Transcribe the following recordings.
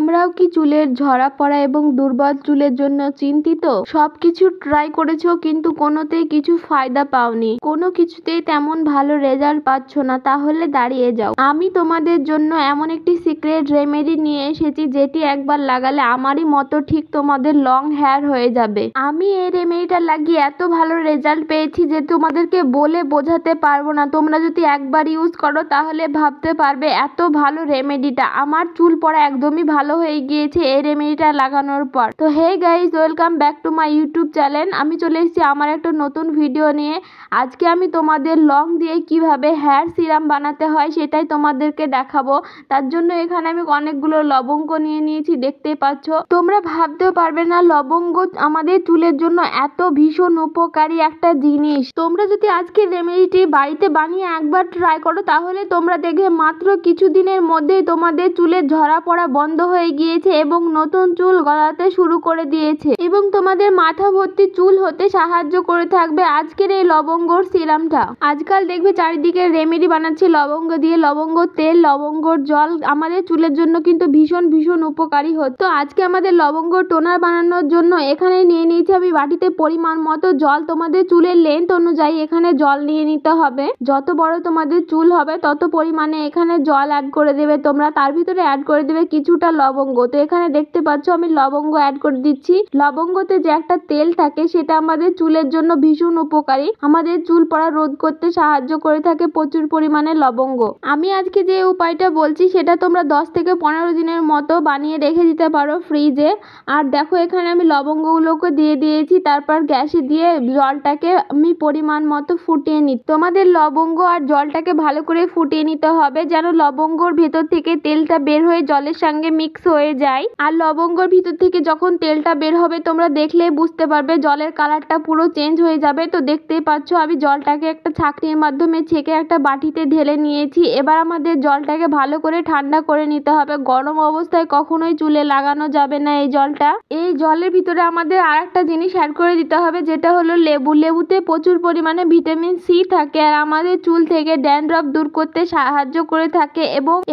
তোমরাও কি চুলের ঝরা পড়া এবং দুর্বল চুলের জন্য চিন্তিত? সবকিছু ট্রাই করেছো কিন্তু কোনোতেই কিছু ফায়দা পাওনি, কোনো কিছুতেই তেমন ভালো রেজাল্ট পাচ্ছ না, তাহলে দাঁড়িয়ে যাও। আমি তোমাদের জন্য এমন একটি সিক্রেট রেমেডি নিয়ে এসেছি যেটি একবার লাগালে আমারই মতো ঠিক তোমাদের লং হেয়ার হয়ে যাবে। আমি এই রেমেডিটা লাগিয়ে এত ভালো রেজাল্ট পেয়েছি যে তোমাদেরকে বলে বোঝাতে পারবো না। তোমরা যদি একবার ইউজ করো তাহলে ভাবতে পারবে এত ভালো রেমেডিটা। আমার চুল পড়া একদমই ভালো হয়ে গিয়েছে এই রেমেডিটা লাগানোর পর। তো hey guys, welcome back to my YouTube channel. আমি চলে এসেছি আমার একটা নতুন ভিডিও নিয়ে। আজকে আমি তোমাদের লং দিয়ে কিভাবে হেয়ার সিরাম বানাতে হয় সেটাই তোমাদেরকে দেখাবো। তার জন্য এখানে আমি অনেকগুলো লবঙ্গ নিয়ে নিয়েছি, দেখতেই পাচ্ছ। তোমরা ভাবতেও পারবে না লবঙ্গ আমাদের চুলের জন্য এত ভীষণ উপকারী একটা জিনিস। তোমরা যদি আজকে রেমেডিটি বাড়িতে বানিয়ে একবার ট্রাই করো তাহলে তোমরা দেখবে মাত্র কিছুদিনের মধ্যেই তোমাদের চুলের ঝরা পড়া বন্ধ হয়ে গিয়েছে এবং নতুন চুল গজাতে শুরু করে দিয়েছে এবং তোমাদের মাথা ভর্তি চুল হতে সাহায্য করে থাকবে আজকের এই লবঙ্গর সিরামটা। আজকাল দেখবে চারিদিকে রেমেডি বানাচ্ছে লবঙ্গ দিয়ে, লবঙ্গ তেল, লবঙ্গর জল আমাদের চুলের জন্য কিন্তু ভীষণ ভীষণ উপকারী হতো। তো আজকে আমাদের লবঙ্গ টোনার বানানোর জন্য এখানে নিয়ে নিয়েছি আমি বাটিতে পরিমাণ মতো জল। তোমাদের চুলের লেন্থ অনুযায়ী এখানে জল নিয়ে নিতে হবে। যত বড় তোমাদের চুল হবে তত পরিমাণে এখানে জল অ্যাড করে দেবে তোমরা। তার ভিতরে অ্যাড করে দেবে কিছুটা লবঙ্গ। তো এখানে দেখতে পাচ্ছ আমি লবঙ্গ অ্যাড করে দিচ্ছি। লবঙ্গতে যে একটা তেল থাকে সেটা আমাদের চুলের জন্য ভীষণ উপকারী, আমাদের চুল পড়া রোধ করতে সাহায্য করে থাকে প্রচুর পরিমাণে লবঙ্গ। আমি আজকে যে উপায়টা বলছি সেটা তোমরা 10 থেকে 15 দিনের মতো বানিয়ে রেখে দিতে পারো ফ্রিজে। আর দেখো এখানে আমি লবঙ্গগুলোকে দিয়ে দিয়েছি, তারপর গ্যাসে দিয়ে জলটাকে আমি পরিমাণ মতো ফুটিয়ে নিই। তোমাদের লবঙ্গ আর জলটাকে ভালো করে ফুটিয়ে নিতে হবে যেন লবঙ্গর ভেতর থেকে তেলটা বের হয়ে জলের সঙ্গে মিক্স হয়ে যায়। আর লবঙ্গর ভিতর থেকে যখন তেলটা বের হবে তোমরা দেখলে বুঝতে পারবে জলের কালারটা পুরো চেঞ্জ হয়ে যাবে। তো দেখতেই পাচ্ছ আমি জলটাকে একটা ছাঁকনির মাধ্যমে ছেঁকে একটা বাটিতে ঢেলে নিয়েছি। এবার আমাদের জলটাকে ভালো করে ঠান্ডা করে নিতে হবে। গরম অবস্থায় কখনোই চুলে লাগানো যাবে না এই জলটা। এই জলের ভিতরে আমাদের আর একটা জিনিস অ্যাড করে দিতে হবে যেটা হলো লেবু। লেবুতে প্রচুর পরিমাণে ভিটামিন সি থাকে আর আমাদের চুল থেকে ড্যান্ড্রফ দূর করতে সাহায্য করে থাকে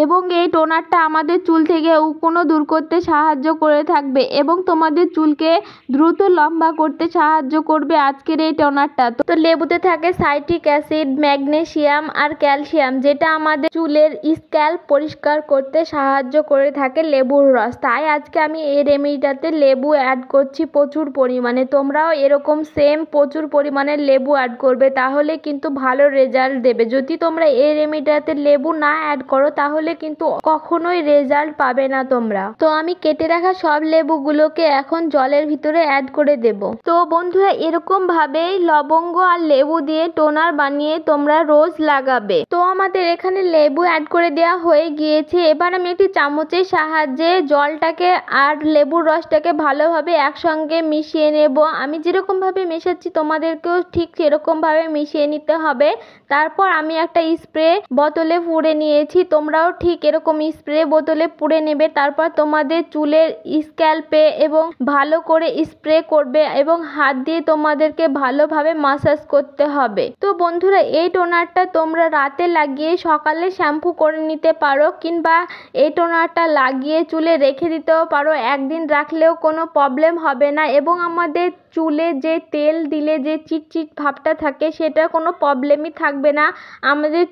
এবং এই টোনারটা আমাদের চুল থেকে উকুনও দূর করতে সাহায্য করে থাকবে এবং তোমাদের চুলকে দ্রুত লম্বা করতে সাহায্য করবে আজকের এই টোনারটা। তো লেবুতে থাকে সাইট্রিক অ্যাসিড, ম্যাগনেসিয়াম আর ক্যালসিয়াম, যেটা আমাদের চুলের স্ক্যাল্প পরিষ্কার করতে সাহায্য করে থাকে লেবুর রস। তাই আজকে আমি এই রেমেডিটাতে লেবু অ্যাড করছি প্রচুর পরিমাণে। তোমরাও এরকম সেম প্রচুর পরিমাণে লেবু অ্যাড করবে, তাহলে কিন্তু ভালো রেজাল্ট দেবে। যদি তোমরা এই রেমেডিটাতে লেবু না অ্যাড করো তাহলে কিন্তু কখনোই রেজাল্ট পাবে না তোমরা। তো আমি কেটে রাখা সব লেবুগুলোকে এখন জলের ভিতরে অ্যাড করে দেব। তো বন্ধুরা এরকম ভাবেই লবঙ্গ আর লেবু দিয়ে টোনার বানিয়ে তোমরা রোজ লাগাবে। তো আমাদের এখানে লেবু অ্যাড করে দেওয়া হয়ে গিয়েছে। এবার আমি একটি চামচের সাহায্যে জলটাকে আর লেবুর রসটাকে ভালোভাবে একসঙ্গে মিশিয়ে নেব। আমি যেরকম ভাবে মেশাচ্ছি তোমাদেরকেও ঠিক সেরকম ভাবে মিশিয়ে নিতে হবে। তারপর আমি একটা স্প্রে বোতলে পুরে নিয়েছি, তোমরাও ঠিক এরকম স্প্রে বোতলে পুরে নেবে। তারপর তোমাদের চুলের স্ক্যাল্পে এবং ভালো করে স্প্রে করবে এবং হাত দিয়ে তোমাদেরকে ভালোভাবে মাসাজ করতে হবে। তো বন্ধুরা এই টোনারটা তোমরা রাতে লাগিয়ে সকালে শ্যাম্পু করে নিতে পারো কিংবা এই টোনারটা লাগিয়ে চুলে রেখে দিতেও পারো। একদিন রাখলেও কোনো প্রবলেম হবে না এবং আমাদের চুলে যে তেল দিলে যে চিটচিট ভাবটা থাকে সেটা কোনো প্রবলেমই থাকবে না। আমাদের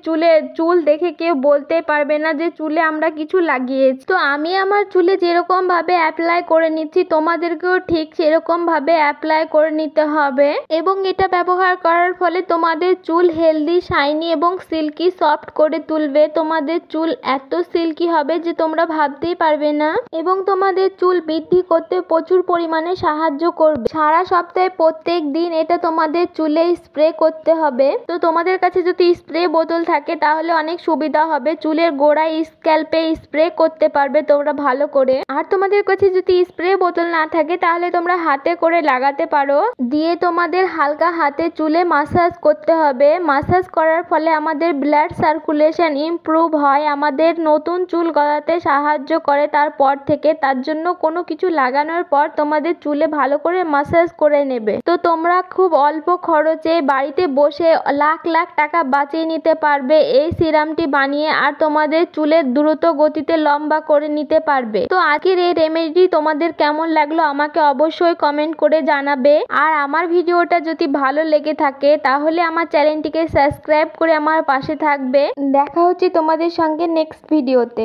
চুল দেখে কেউ বলতে পারবে না যে চুলে আমরা কিছু লাগিয়েছি। তো আমি আমার চুলে যেরকম ভাবে অ্যাপ্লাই করে নিচ্ছি তোমাদেরকেও ঠিক সেরকম ভাবে অ্যাপ্লাই করে নিতে হবে এবং এটা ব্যবহার করার ফলে তোমাদের চুল হেলদি, শাইনি এবং সিল্কি সফট করে তুলবে। তোমাদের চুল এত সিল্কি হবে যে তোমরা ভাবতেই পারবে না এবং তোমাদের চুল বৃদ্ধি করতে প্রচুর পরিমাণে সাহায্য করবে। সারা সপ্তাহে প্রত্যেক দিন এটা তোমাদের চুলে স্প্রে করতে হবে। তো তোমাদের কাছে যদি স্প্রে বোতল থাকে তাহলে অনেক সুবিধা হবে, চুলের গোড়ায় স্ক্যাল্পে স্প্রে করতে পারবে তোমরা ভালো করে। আর তোমাদের কাছে যদি স্প্রে বোতল না থাকে তাহলে তোমরা হাতে করে লাগাতে পারো, দিয়ে তোমাদের হালকা হাতে চুলে মাসাজ করতে হবে। মাসাজ করার ফলে আমাদের ব্লাড সার্কুলেশন ইমপ্রুভ হয়, আমাদের নতুন চুল গজাতে সাহায্য করে তারপর থেকে। তার জন্য কোনো কিছু লাগানোর পর তোমাদের চুলে ভালো করে মাসাজ করে নেবে। তো তোমরা খুব অল্প খরচে বাড়িতে বসে লাখ লাখ টাকা বাঁচিয়ে নিতে পারবে এই সিরামটি বানিয়ে, আর তোমাদের চুলের দ্রুত গতিতে লম্বা করে নিতে পারবে। তো আজকের এই রেমেডি তোমাদের কেমন লাগলো আমাকে অবশ্যই কমেন্ট করে জানাবে। আর আমার ভিডিওটা যদি ভালো লেগে থাকে তাহলে আমার চ্যানেলটিকে সাবস্ক্রাইব করে আমার পাশে থাকবে। দেখা হচ্ছে তোমাদের সঙ্গে নেক্সট ভিডিওতে।